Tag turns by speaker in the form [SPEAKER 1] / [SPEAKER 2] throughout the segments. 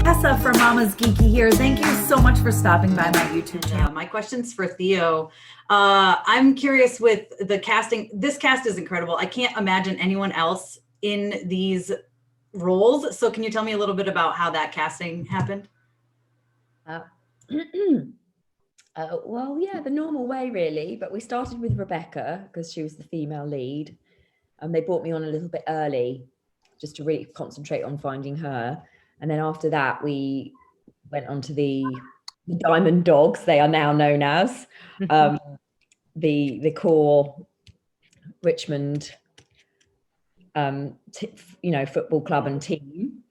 [SPEAKER 1] Tessa from Mama's Geeky here. Thank you so much for stopping by my YouTube channel.
[SPEAKER 2] My question's for Theo. I'm curious with the casting. This cast is incredible. I can't imagine anyone else in these roles. So can you tell me a little bit about how that casting happened?
[SPEAKER 3] Well, yeah, the normal way really, but we started with Rebecca because she was the female lead, and they brought me on a little bit early just to really concentrate on finding her. And then after that, we went on to the Diamond Dogs, they are now known as, the core Richmond, football club and team.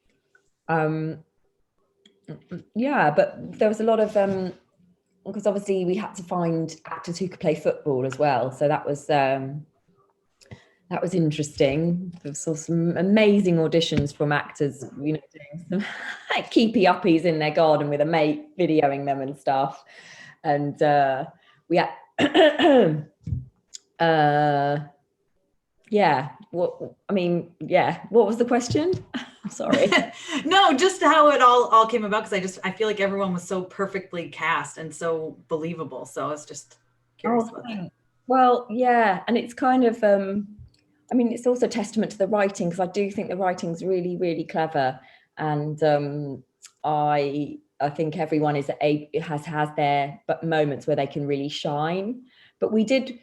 [SPEAKER 3] Yeah, but there was a lot of because obviously we had to find actors who could play football as well, so that was interesting. There saw some amazing auditions from actors, doing some keepy uppies in their garden with a mate, videoing them and stuff. And we had, what was the question? Sorry.
[SPEAKER 2] No, just how it all came about, because I feel like everyone was so perfectly cast and so believable. So I was just curious about that.
[SPEAKER 3] Well, yeah, and it's kind of it's also testament to the writing, because I do think the writing's really, really clever, and I think everyone has their moments where they can really shine. But we did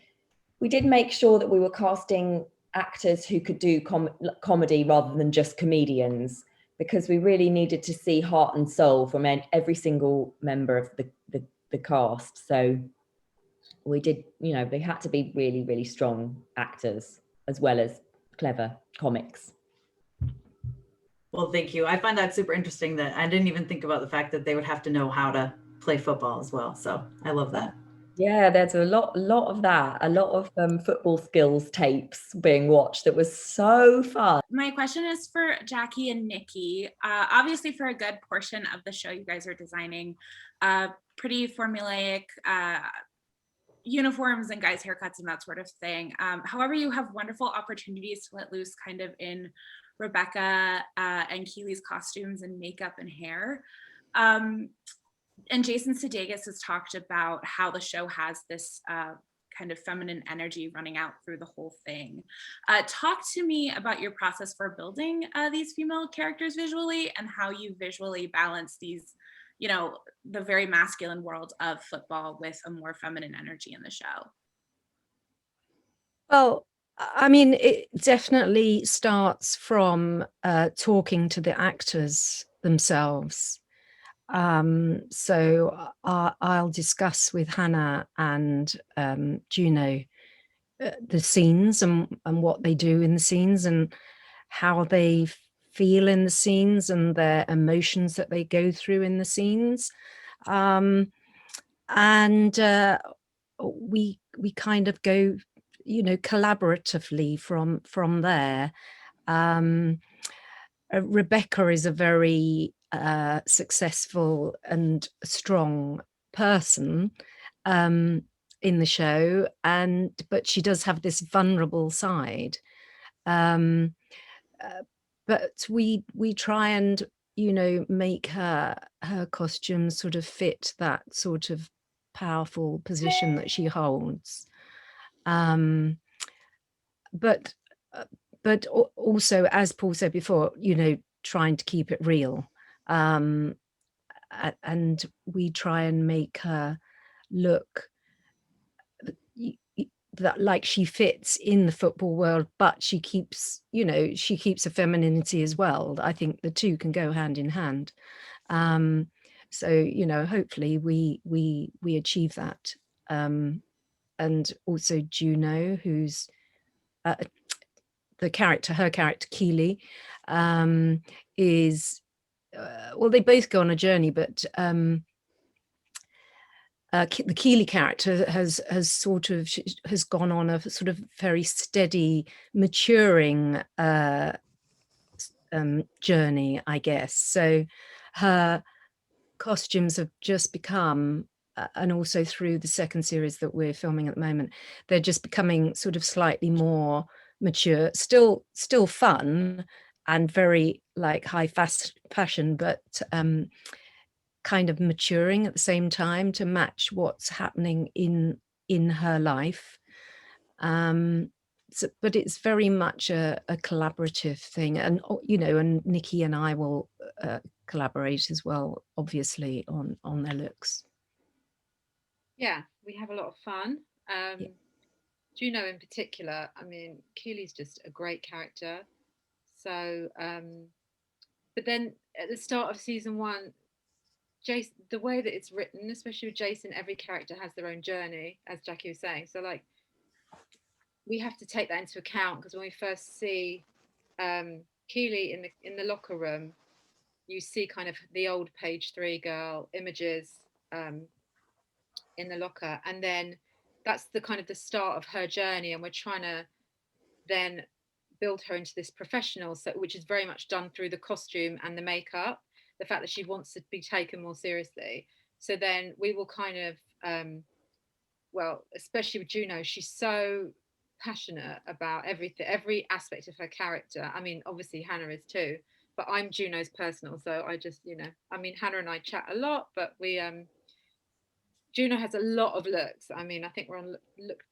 [SPEAKER 3] make sure that we were casting actors who could do comedy rather than just comedians, because we really needed to see heart and soul from every single member of the cast. So we did, they had to be really, really strong actors as well as clever comics.
[SPEAKER 2] Well, thank you. I find that super interesting that I didn't even think about the fact that they would have to know how to play football as well. So I love that.
[SPEAKER 3] Yeah, there's a lot of that, a lot of football skills tapes being watched. That was so fun.
[SPEAKER 4] My question is for Jacky and Nicky. Obviously, for a good portion of the show, you guys are designing pretty formulaic uniforms and guys' haircuts and that sort of thing. However, you have wonderful opportunities to let loose kind of in Rebecca and Keely's costumes and makeup and hair. And Jason Sudeikis has talked about how the show has this kind of feminine energy running out through the whole thing. Talk to me about your process for building these female characters visually, and how you visually balance these, the very masculine world of football with a more feminine energy in the show.
[SPEAKER 5] Well, I mean, it definitely starts from talking to the actors themselves. So I'll discuss with Hannah and Juno the scenes and what they do in the scenes and how they feel in the scenes and their emotions that they go through in the scenes. And we kind of go, collaboratively from there. Rebecca is a very successful and strong person in the show, but she does have this vulnerable side. But we try and make her costumes sort of fit that sort of powerful position that she holds. But also, as Paul said before, trying to keep it real. And we try and make her look that like she fits in the football world, but she keeps her femininity as well. I think the two can go hand in hand. So hopefully we achieve that. And also Juno, who's her character Keely, is they both go on a journey, but the Keely character has gone on a sort of very steady maturing journey, I guess. So her costumes have just become, and also through the second series that we're filming at the moment, they're just becoming sort of slightly more mature, still fun, and very like high fashion, but kind of maturing at the same time to match what's happening in her life. So, but it's very much a collaborative thing, and and Nicky and I will collaborate as well, obviously, on their looks.
[SPEAKER 6] Yeah, we have a lot of fun.
[SPEAKER 5] Yeah.
[SPEAKER 6] Juno in particular, I mean, Keely's just a great character. So, but then at the start of season 1, Jason, the way that it's written, especially with Jason, every character has their own journey, as Jacky was saying. So, like, we have to take that into account, because when we first see Keely in the locker room, you see kind of the old page 3 girl images in the locker, and then that's the kind of the start of her journey, and we're trying to then build her into this professional, so which is very much done through the costume and the makeup, the fact that she wants to be taken more seriously. So then we will kind of well, especially with Juno, she's so passionate about everything, every aspect of her character. I mean, obviously Hannah is too, but I'm Juno's personal, so I just, I mean, Hannah and I chat a lot, but we Juno has a lot of looks. I mean, I think we're on look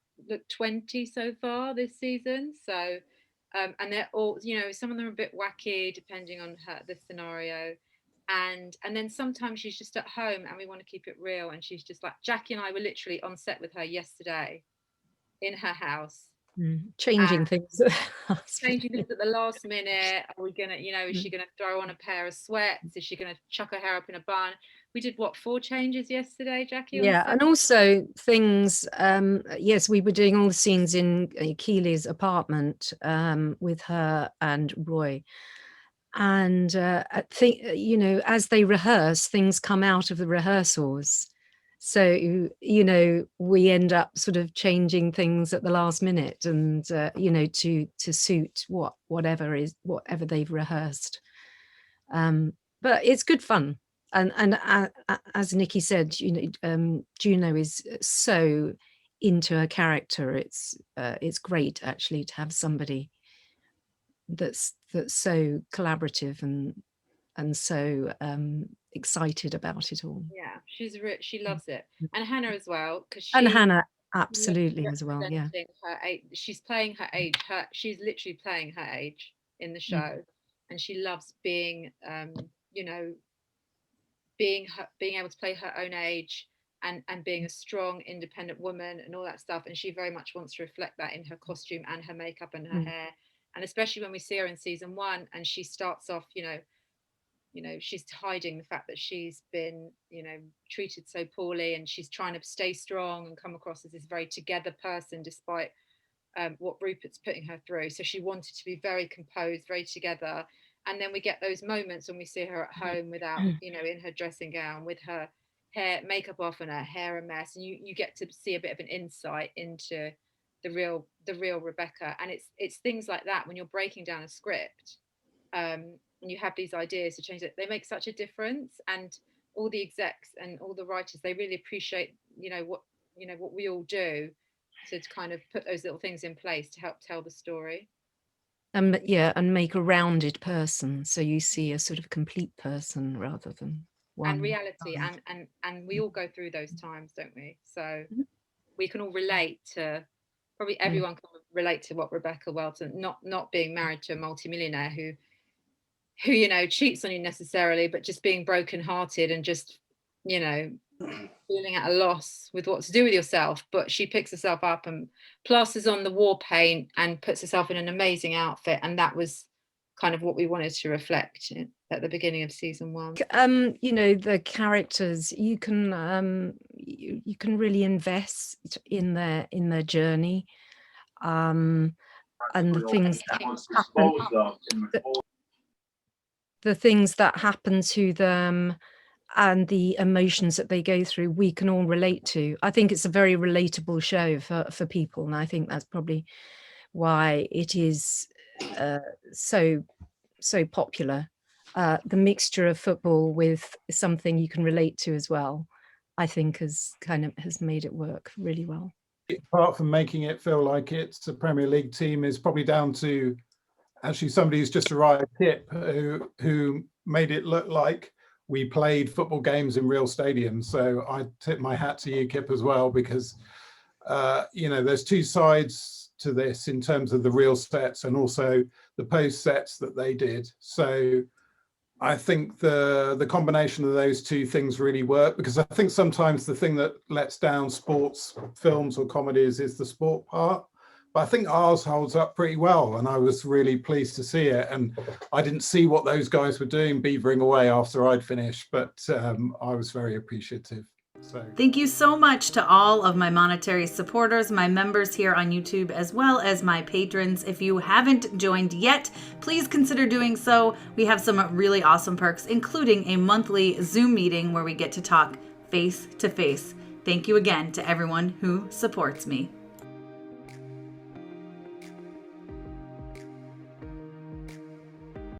[SPEAKER 6] 20 so far this season. So, and they're all, some of them are a bit wacky depending on the scenario. And then sometimes she's just at home and we want to keep it real. And she's just like, Jacky and I were literally on set with her yesterday in her house.
[SPEAKER 5] Changing things.
[SPEAKER 6] Changing things at the last minute. Are we gonna, is she gonna throw on a pair of sweats? Is she gonna chuck her hair up in a bun? We did 4 changes yesterday, Jacky?
[SPEAKER 5] Yeah, and also things. Yes, we were doing all the scenes in Keely's apartment with her and Roy, and I think as they rehearse, things come out of the rehearsals. So we end up sort of changing things at the last minute, and to suit whatever they've rehearsed. But it's good fun, and as Nicky said, Juno is so into her character. It's great actually to have somebody that's so collaborative and so excited about it all.
[SPEAKER 6] Yeah, she loves it, and Hannah as well, because
[SPEAKER 5] Hannah absolutely as well. Yeah,
[SPEAKER 6] her age. She's playing her age. She's literally playing her age in the show, and she loves being, being able to play her own age and being a strong, independent woman and all that stuff. And she very much wants to reflect that in her costume and her makeup and her hair. And especially when we see her in season 1, and she starts off, she's hiding the fact that she's been, treated so poorly, and she's trying to stay strong and come across as this very together person despite what Rupert's putting her through. So she wanted to be very composed, very together. And then we get those moments when we see her at home without, in her dressing gown with her makeup off and her hair a mess, and you get to see a bit of an insight into the real Rebecca. And it's things like that when you're breaking down a script. And you have these ideas to change it, they make such a difference. And all the execs and all the writers, they really appreciate what we all do to kind of put those little things in place to help tell the story.
[SPEAKER 5] And make a rounded person, so you see a sort of complete person rather than one.
[SPEAKER 6] And reality, and we all go through those times, don't we? So we can all relate to, probably everyone can relate to what Rebecca Welton, not being married to a multimillionaire who cheats on you necessarily, but just being brokenhearted and just feeling at a loss with what to do with yourself. But she picks herself up and plasters on the war paint and puts herself in an amazing outfit, and that was kind of what we wanted to reflect at the beginning of season 1.
[SPEAKER 5] The characters, you can really invest in their journey, and the things that happen, the things that happen to them and the emotions that they go through, we can all relate to. I think it's a very relatable show for people, and I think that's probably why it is so popular. The mixture of football with something you can relate to as well, I think has made it work really well.
[SPEAKER 7] Apart from making it feel like it's a Premier League team, is probably down to actually somebody who's just arrived, Kip, who made it look like we played football games in real stadiums. So I tip my hat to you, Kip, as well, because there's two sides to this in terms of the real sets and also the post sets that they did. So I think the combination of those two things really work, because I think sometimes the thing that lets down sports films or comedies is the sport part. But I think ours holds up pretty well, and I was really pleased to see it. And I didn't see what those guys were doing beavering away after I'd finished, but I was very appreciative. So
[SPEAKER 1] Thank you so much to all of my monetary supporters, my members here on YouTube, as well as my patrons. If you haven't joined yet, please consider doing so. We have some really awesome perks, including a monthly Zoom meeting where we get to talk face to face. Thank you again to everyone who supports me.